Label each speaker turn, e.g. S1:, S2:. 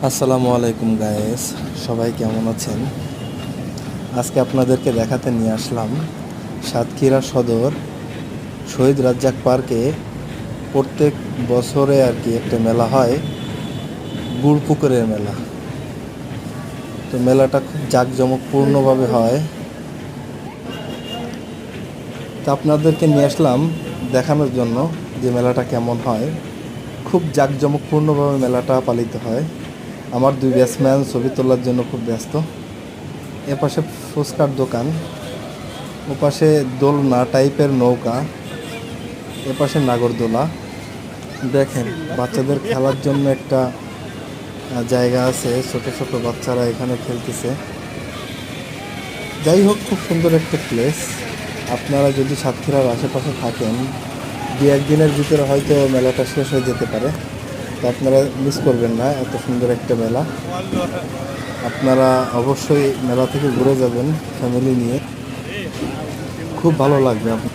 S1: আসসালামু আলাইকুম গায়েস, সবাই কেমন আছেন? আজকে আপনাদেরকে দেখাতে নিয়ে আসলাম সাতক্ষীরা সদর শহীদ রাজ্জাক পার্কে প্রত্যেক বছরে আর কি একটা মেলা হয়, গুড়পুকুরের মেলা। তো মেলাটা খুব জাঁকজমকপূর্ণভাবে হয়। তো আপনাদেরকে নিয়ে আসলাম দেখানোর জন্য যে মেলাটা কেমন হয়। খুব জাঁকজমকপূর্ণভাবে মেলাটা পালিত হয়। আমার দুই ব্যাটসম্যান ছবি তোলার জন্য খুব ব্যস্ত। এপাশে ফুচকার দোকান, ওপাশে দোলনা টাইপের নৌকা, এপাশে নাগরদোলা। দেখেন, বাচ্চাদের খেলার জন্য একটা জায়গা আছে, ছোট ছোট বাচ্চারা এখানে খেলতেছে। যাই হোক, খুব সুন্দর একটা প্লেস। আপনারা যদি সাতক্ষীরার আশেপাশে থাকেন, দু একদিনের ভিতরে হয়তো মেলাটা শেষ হয়ে যেতে পারে। তো আপনারা মিস করবেন না, এত সুন্দর একটা মেলা। আপনারা অবশ্যই মেলা থেকে ঘুরে যাবেন ফ্যামিলি নিয়ে, খুব ভালো লাগবে আপনার।